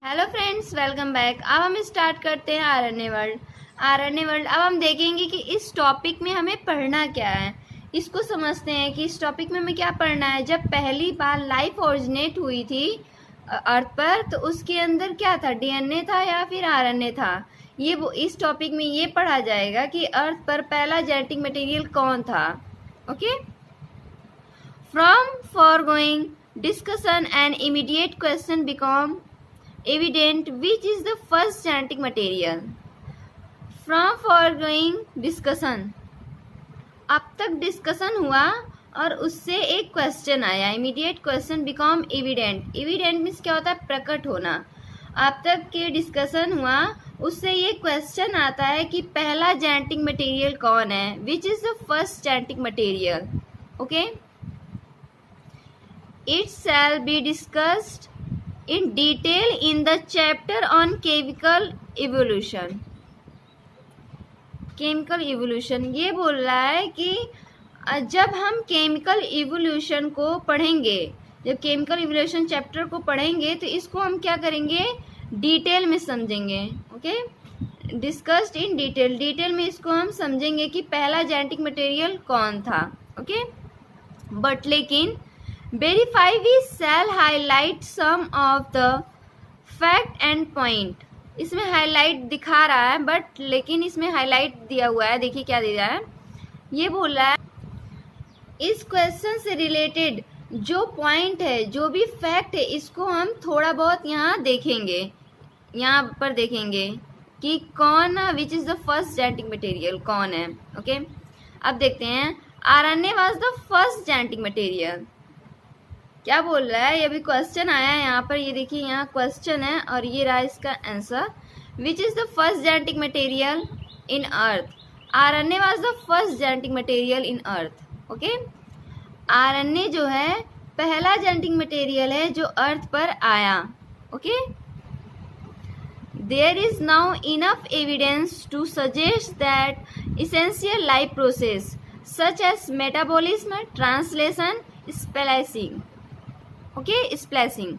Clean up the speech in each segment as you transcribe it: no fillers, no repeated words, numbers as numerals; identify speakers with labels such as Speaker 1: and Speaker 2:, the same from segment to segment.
Speaker 1: Hello friends, welcome back. अब हम start करते हैं आरएनए वर्ल्ड। अब हम देखेंगे कि इस टॉपिक में हमें पढ़ना क्या है। इसको समझते हैं कि इस टॉपिक में हमें क्या पढ़ना है। जब पहली बार लाइफ ओरिजिनेट हुई थी अर्थ पर, तो उसके अंदर क्या था, डीएनए था या फिर आरएनए था। इस टॉपिक में ये पढ़ा जाएगा कि अर्थ पर पहला जेनेटिक मटेरियल कौन था। Okay, from forgoing discussion and immediate question become evident which is the first genetic material from foregoing discussion। अब तक डिस्कशन हुआ और उससे एक क्वेश्चन आया, immediate question become evident. Evident means क्या होता है, प्रकट होना। अब तक के डिस्कशन हुआ, उससे ये क्वेश्चन आता है कि पहला जेनेटिक मटेरियल कौन है, which is the first genetic material. Okay, it shall be discussed in detail in the chapter on chemical evolution। Chemical evolution ये बोल रहा है कि जब हम केमिकल इवोल्यूशन को पढ़ेंगे, जब केमिकल इवोल्यूशन चैप्टर को पढ़ेंगे तो इसको हम क्या करेंगे, डिटेल में समझेंगे। Okay, discussed in detail, detail में इसको हम समझेंगे कि पहला जेनेटिक मटेरियल कौन था। ओके, बट लेकिन verify we shall highlight some of the fact and point। इसमें हाईलाइट दिखा रहा है, बट लेकिन इसमें हाईलाइट दिया हुआ है। देखिए क्या दिया है, ये बोल रहा है इस क्वेश्चन से रिलेटेड जो पॉइंट है, जो भी फैक्ट है, इसको हम थोड़ा बहुत यहाँ देखेंगे, यहाँ पर देखेंगे कि कौन, which is the first genetic material कौन है। ओके, अब देखते हैं, RNA was the first genetic material. क्या बोल रहा है, ये भी क्वेश्चन आया है यहाँ पर। ये देखिए, यहाँ क्वेश्चन है और ये रहा इसका answer. Which is the first genetic material in earth. RNA was the first genetic material in earth. Okay, RNA जो है पहला जेनेटिक मटेरियल है जो अर्थ पर आया। Okay, there is now enough evidence to suggest that essential life process such as metabolism, translation, splicing. Okay, splashing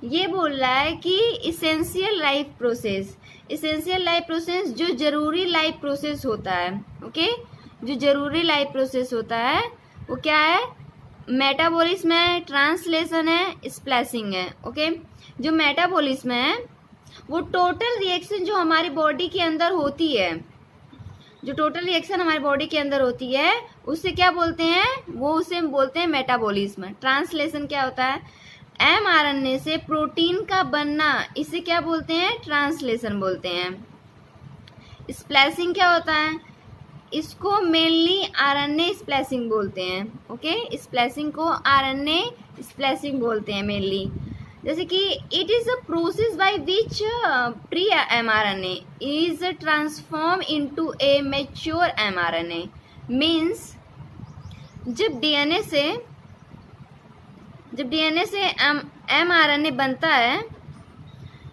Speaker 1: ये बोल रहा है कि essential life process, essential life process जो जरूरी लाइफ प्रोसेस होता है। ओके, जो जरूरी लाइफ प्रोसेस होता है वो क्या है, मेटाबॉलिज्म है, ट्रांसलेशन है, स्प्लैशिंग है। ओके, जो मेटाबॉलिज्म है वो टोटल रिएक्शन जो हमारी बॉडी के अंदर होती है, जो टोटल रिएक्शन हमारी बॉडी के अंदर होती है उससे क्या बोलते हैं, वो उसे बोलते हैं मेटाबॉलिज्म। ट्रांसलेशन क्या होता है, एमआरएनए से प्रोटीन का बनना, इसे क्या बोलते हैं, ट्रांसलेशन बोलते हैं। स्प्लैशिंग क्या होता है, इसको मेनली आरएनए स्प्लैशिंग बोलते हैं। ओके, स्प्लैशिंग को आरएनए स्प्लैशिंग बोलते हैं मेनली। जैसे कि it is a process by which pre mRNA is transform into A mature mRNA. Means जब डीएनए से एमआरएनए बनता है,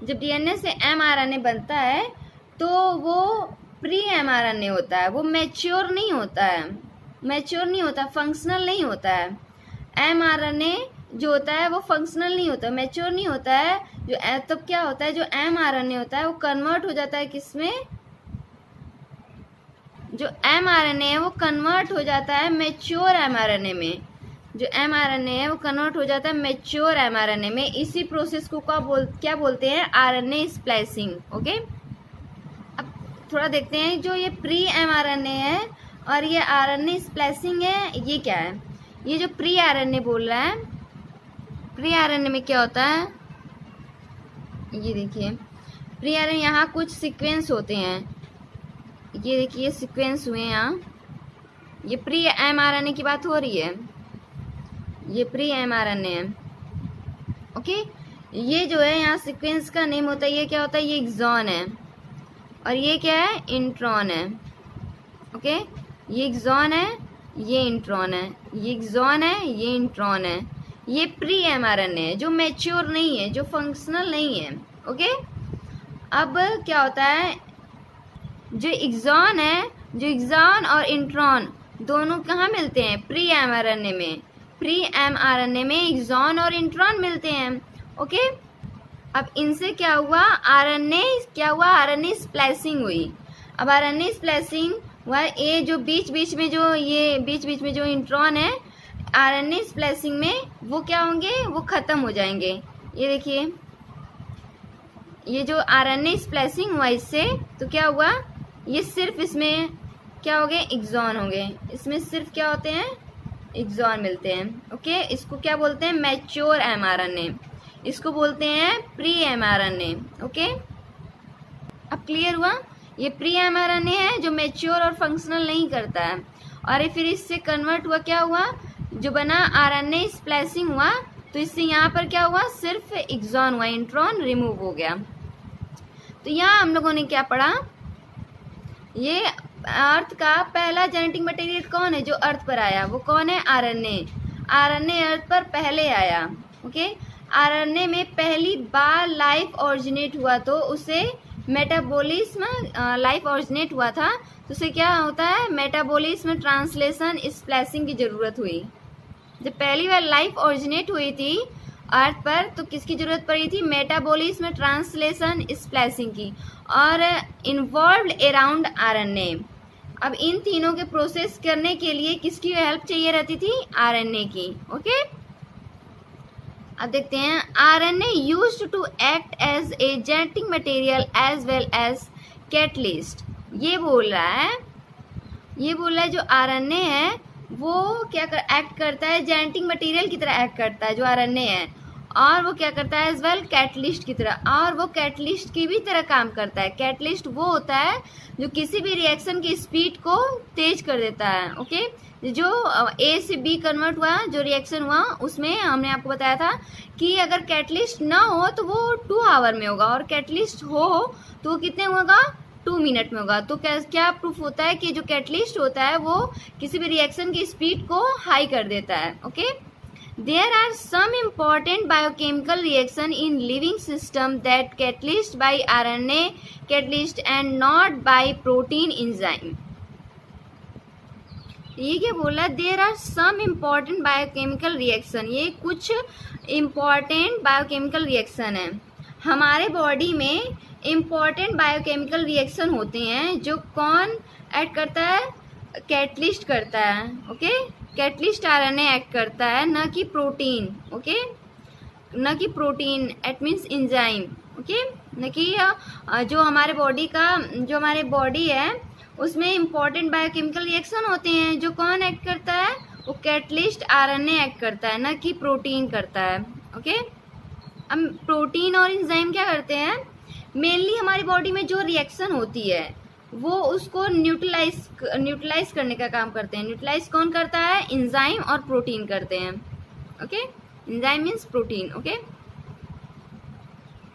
Speaker 1: जब डीएनए से एमआरएनए बनता है तो वो प्री एमआरएनए होता है, वो मैच्योर नहीं होता है, फंक्शनल नहीं होता है। एमआरएनए जो होता है वो फंक्शनल नहीं होता, मैच्योर नहीं होता है। जो तब क्या होता है, जो एमआरएनए होता है वो कन्वर्ट हो जाता है किसमें, जो एमआरएनए है वो कन्वर्ट हो जाता है मैच्योर एमआरएनए में। जो एमआरएनए है वो कन्वर्ट हो जाता है मैच्योर एमआरएनए में। इसी प्रोसेस को क्या बोलते हैं, आरएनए स्प्लाइसिंग। ओके, अब थोड़ा देखते हैं, जो ये प्री एमआरएनए है और ये आरएनए स्प्लाइसिंग है, ये क्या है। ये जो प्री आरएनए बोल रहा है, प्री आरएनए में क्या होता है, ये देखिए प्री आरएनए, यहाँ कुछ सीक्वेंस होते हैं। ये देखिए ये सीक्वेंस हुए यहाँ, ये प्री एमआरएनए की बात हो रही है, ये प्री एमआरएनए है। ओके, ये जो है यहाँ सीक्वेंस का नेम होता है, ये क्या होता है, ये एक्सॉन है और ये क्या है, इंट्रॉन है। ओके, ये एक्सॉन है, ये इंट्रॉन है, ये एक्सॉन है, ये इंट्रॉन है। ये प्री एमआरएनए है जो मैच्योर नहीं है, जो फंक्शनल नहीं है। ओके, अब क्या होता है, जो एक्सॉन है, जो एक्सॉन और इंट्रॉन दोनों कहाँ मिलते हैं, प्री एमआरएनए में। प्री एमआरएनए में एक्सॉन और इंट्रॉन मिलते हैं। ओके, अब इनसे क्या हुआ, आरएनए स्प्लाइसिंग हुई। अब आरएनए स्प्लाइसिंग हुआ, ये जो बीच बीच में जो इंट्रॉन है आरएनए स्प्लाइसिंग में, वो क्या होंगे, वो खत्म हो जाएंगे। ये देखिए, ये जो आरएनए स्प्लाइसिंग हुआ इससे, तो क्या हुआ, ये सिर्फ इसमें क्या हो गए, एक्सॉन हो गए। इसमें सिर्फ क्या होते हैं, एक्सॉन मिलते हैं। ओके, इसको क्या बोलते हैं, मैच्योर एमआरएनए, इसको बोलते हैं प्री एमआरएनए। ओके, अब क्लियर हुआ, ये प्री एमआरएनए है जो मैच्योर और फंक्शनल नहीं करता है, और ये फिर इससे कन्वर्ट हुआ, क्या हुआ, जो बना आरएनए स्प्लाइसिंग हुआ, तो इससे यहाँ पर क्या हुआ, सिर्फ एक्सॉन हुआ, इंट्रॉन रिमूव हो गया। तो यहाँ हम लोगों ने क्या पढ़ा, ये अर्थ का पहला जेनेटिक मटेरियल कौन है जो अर्थ पर आया, वो कौन है, आरएनए। आरएनए अर्थ पर पहले आया। ओके, आरएनए में पहली बार लाइफ ऑरिजिनेट हुआ, तो उसे मेटाबॉलिज्म लाइफ ऑरिजिनेट हुआ था, तो उसे क्या होता है, मेटाबॉलिज्म ट्रांसलेशन स्प्लाइसिंग की जरूरत हुई। जब पहली बार लाइफ ऑरिजिनेट हुई थी अर्थ पर, तो किसकी जरूरत पड़ी थी, मेटाबॉलिज्म ट्रांसलेशन स्प्लाइसिंग की, और इन्वॉल्व्ड अराउंड आरएनए। अब इन तीनों के प्रोसेस करने के लिए किसकी हेल्प चाहिए रहती थी, आरएनए की। ओके, अब देखते हैं, RNA used to act as a genetic material as well as catalyst. ये बोल रहा है जो आरएनए है वो क्या एक्ट करता है, जेनेटिक मटेरियल की तरह एक्ट करता है जो आरएनए है, और वो क्या करता है, एज वेल कैटलिस्ट की तरह, और वो कैटलिस्ट की भी तरह काम करता है। कैटलिस्ट वो होता है जो किसी भी रिएक्शन की स्पीड को तेज कर देता है। ओके, जो ए से बी कन्वर्ट हुआ, जो रिएक्शन हुआ, उसमें हमने आपको बताया था कि अगर कैटलिस्ट ना हो तो वो 2 आवर में होगा, और कैटलिस्ट हो तो वो कितने होगा, 2 मिनट में होगा। तो क्या प्रूफ होता है कि जो कैटलिस्ट होता है वो किसी भी रिएक्शन की स्पीड को हाई कर देता है। Okay, there are some important biochemical reaction in living system that catalyst by RNA catalyst and not by protein enzyme. ये क्या बोला, there are some important biochemical reaction, ये कुछ इम्पॉर्टेंट बायोकेमिकल रिएक्शन है। हमारे बॉडी में इम्पॉर्टेंट बायोकेमिकल रिएक्शन होते हैं, जो कौन ऐड करता है, कैटलिस्ट करता है। ओके, कैटलिस्ट आरएनए एक्ट करता है, न कि प्रोटीन। ओके, न कि protein, it means enzyme. Okay, न कि जो हमारे बॉडी है उसमें इम्पॉर्टेंट बायोकेमिकल रिएक्शन होते हैं, जो कौन एक्ट करता है, वो कैटलिस्ट आरएनए एक्ट करता है, न कि प्रोटीन करता है। ओके, अब प्रोटीन और एंजाइम क्या करते हैं, मेनली हमारी बॉडी में जो रिएक्शन होती है वो उसको न्यूट्रलाइज करने का काम करते हैं। न्यूट्रलाइज कौन करता है, एंजाइम और प्रोटीन करते हैं। Okay, enzyme means protein. Okay,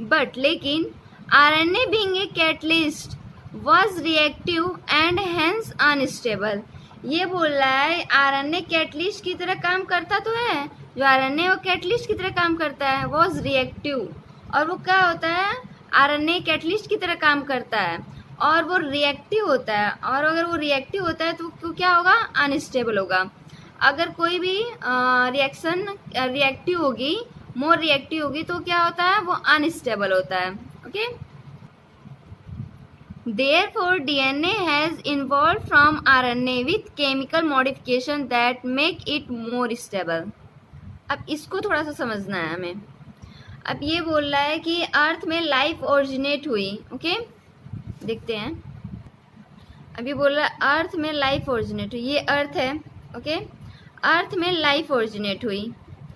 Speaker 1: but लेकिन RNA being a catalyst was reactive and hence unstable। ये बोल रहा है आरएनए कैटलिस्ट की तरह काम करता तो है, जो आरएनए वो कैटलिस्ट की तरह काम करता है, was reactive, और वो क्या होता है, आरएनए कैटलिस्ट की तरह काम करता है और वो रिएक्टिव होता है, और अगर वो रिएक्टिव होता है तो क्या होगा, अनस्टेबल होगा। अगर कोई भी रिएक्शन रिएक्टिव होगी, मोर रिएक्टिव होगी, तो क्या होता है, वो अनस्टेबल होता है। Okay, Therefore, DNA has evolved from RNA with chemical modification that make it more stable। अब इसको थोड़ा सा समझना है हमें। अब ये बोल रहा है कि अर्थ में लाइफ ओरिजिनेट हुई। ओके, देखते हैं। अब ये बोल रहा है अर्थ में लाइफ ओरिजिनेट हुई, ये अर्थ है। ओके, अर्थ में लाइफ ओरिजिनेट हुई।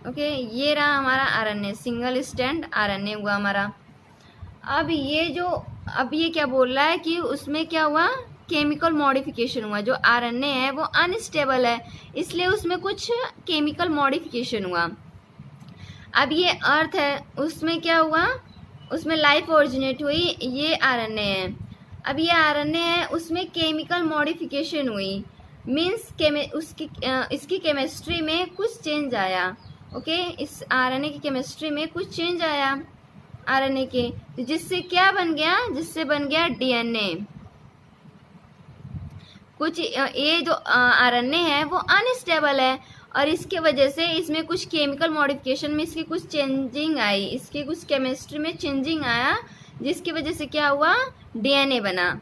Speaker 1: ओके, ये रहा हमारा आरएनए, सिंगल स्टैंड आरएनए हुआ हमारा। अब ये क्या बोल रहा है कि उसमें क्या हुआ, केमिकल मॉडिफिकेशन हुआ। जो आरएनए है वो अनस्टेबल है, इसलिए उसमें कुछ केमिकल मॉडिफिकेशन हुआ। अब ये अर्थ है, उसमें क्या हुआ, उसमें लाइफ ओरिजिनेट हुई, ये आरएनए है। अब ये आरएनए है, उसमें केमिकल मॉडिफिकेशन हुई, मीन्स इसकी केमिस्ट्री में कुछ चेंज आया। ओके, इस आरएनए की केमिस्ट्री में कुछ चेंज आया आरएनए के, जिससे क्या बन गया, जिससे बन गया डीएनए। कुछ ये जो आरएनए है वो अनस्टेबल है, और इसके वजह से इसमें कुछ केमिकल मॉडिफिकेशन में इसकी कुछ चेंजिंग आई, इसके कुछ केमिस्ट्री में चेंजिंग आया, जिसकी वजह से क्या हुआ, डीएनए बना।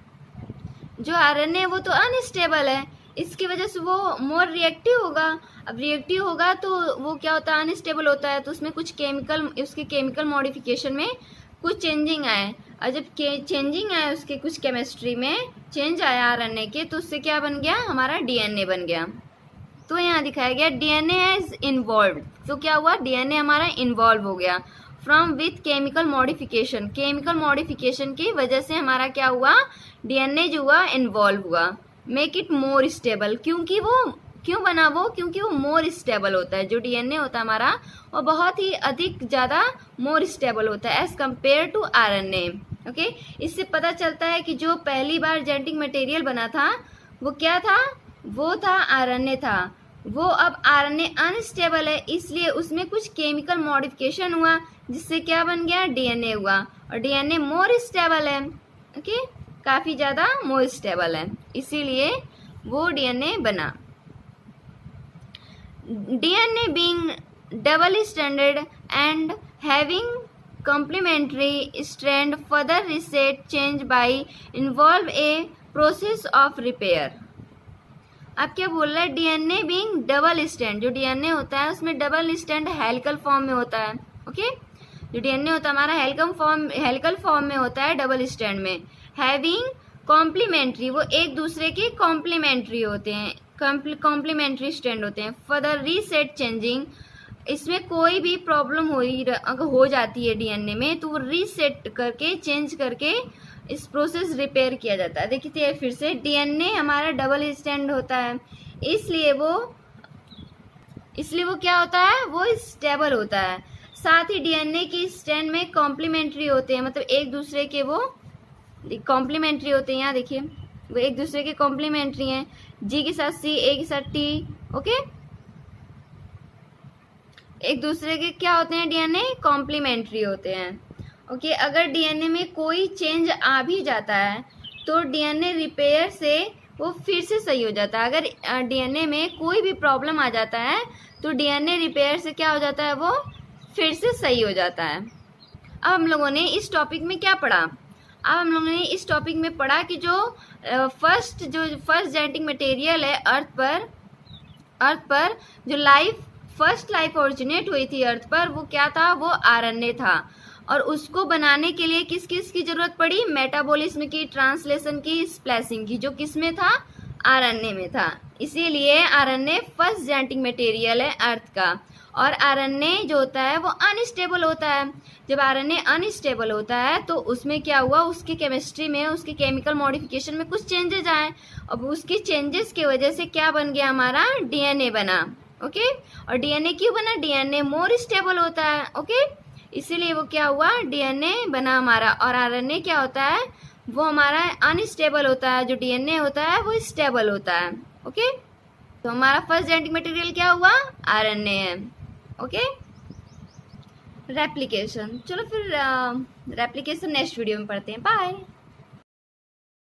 Speaker 1: जो आरएनए वो तो अनस्टेबल है, इसकी वजह से वो मोर रिएक्टिव होगा। अब रिएक्टिव होगा तो वो क्या होता है, अनस्टेबल होता है, तो उसमें कुछ केमिकल, उसके केमिकल मॉडिफिकेशन में कुछ चेंजिंग आए, और जब चेंजिंग आया उसके कुछ केमिस्ट्री में चेंज आया आरएनए के, तो उससे क्या बन गया, हमारा डीएनए बन गया। तो यहाँ दिखाया गया डीएनए इज इन्वॉल्व, तो क्या हुआ, डीएनए हमारा इन्वॉल्व हो गया from with chemical modification, chemical modification की वजह से हमारा क्या हुआ, डीएनए जो हुआ इन्वॉल्व हुआ। मेक इट मोर स्टेबल, क्योंकि वो क्यों बना वो, क्योंकि वो मोर स्टेबल होता है, जो डीएनए होता है हमारा वो बहुत ही अधिक ज़्यादा मोर स्टेबल होता है as compare to RNA. Okay, इससे पता चलता है कि जो पहली बार जेनेटिक मटेरियल बना था वो क्या था, वो था आरएनए था। वो अब आरएनए अनस्टेबल है, इसलिए उसमें कुछ केमिकल मॉडिफिकेशन हुआ, जिससे क्या बन गया, डीएनए हुआ, और डीएनए मोर स्टेबल है। ओके, काफ़ी ज़्यादा मोर स्टेबल है, इसीलिए वो डीएनए बना। DNA being double standard and having complementary strand further reset change by involve a process of repair। अब क्या बोल रहा है, डीएनए बीइंग डबल स्टैंड, जो डीएनए होता है उसमें डबल स्टैंड हेलिकल फॉर्म में होता है। ओके, जो डीएनए होता है हमारा हेलिकल फॉर्म में होता है, डबल स्टैंड में। हैविंग कॉम्प्लीमेंट्री, वो एक दूसरे के कॉम्प्लीमेंट्री होते हैं, कॉम्प्लीमेंट्री स्टैंड होते हैं। फर्दर रीसेट चेंजिंग, इसमें कोई भी प्रॉब्लम अगर हो जाती है डीएनए में, तो वो रीसेट करके चेंज करके इस प्रोसेस रिपेयर किया जाता है। देखिए फिर से, डीएनए हमारा डबल स्टैंड होता है, इसलिए वो क्या होता है, वो स्टेबल होता है। साथ ही डीएनए की स्टैंड में कॉम्प्लीमेंट्री होते हैं, मतलब एक दूसरे के वो कॉम्प्लीमेंट्री होते हैं। यहाँ देखिए, वो एक दूसरे के कॉम्प्लीमेंट्री हैं, जी के साथ सी, ए के साथ टी। ओके, एक दूसरे के क्या होते हैं, डीएनए कॉम्प्लीमेंट्री होते हैं। ओके, अगर डीएनए में कोई चेंज आ भी जाता है तो डीएनए रिपेयर से वो फिर से सही हो जाता है। अगर डीएनए में कोई भी प्रॉब्लम आ जाता है तो डीएनए रिपेयर से क्या हो जाता है, वो फिर से सही हो जाता है। अब हम लोगों ने इस टॉपिक में क्या पढ़ा, अब हम लोगों ने इस टॉपिक में पढ़ा कि जो फर्स्ट जेनेटिक मटेरियल है अर्थ पर जो फर्स्ट लाइफ ओरिजिनेट हुई थी अर्थ पर, वो क्या था, वो आरएनए था। और उसको बनाने के लिए किस किस की जरूरत पड़ी, मेटाबॉलिज्म की, ट्रांसलेशन की, स्प्लाइसिंग की, जो किस में था, आरएनए में था। इसीलिए आरएनए फर्स्ट जेनेटिक मटेरियल है अर्थ का। और आरएनए जो होता है वो अनस्टेबल होता है। जब आरएनए अनस्टेबल होता है तो उसमें क्या हुआ, उसकी केमिस्ट्री में, उसके केमिकल मॉडिफिकेशन में कुछ चेंजेस आए। अब उसकी चेंजेस की वजह से क्या बन गया, हमारा डीएनए बना। ओके, और डीएनए क्यों बना, डीएनए मोर स्टेबल होता है। ओके, इसीलिए वो क्या हुआ, डीएनए बना हमारा। और आरएनए क्या होता है, वो हमारा अनस्टेबल होता है, जो डीएनए होता है वो स्टेबल होता है। ओके, तो हमारा फर्स्ट जेनेटिक मटेरियल क्या हुआ, आरएनए है। ओके, रेप्लिकेशन, चलो फिर रेप्लिकेशन नेक्स्ट वीडियो में पढ़ते हैं। बाय।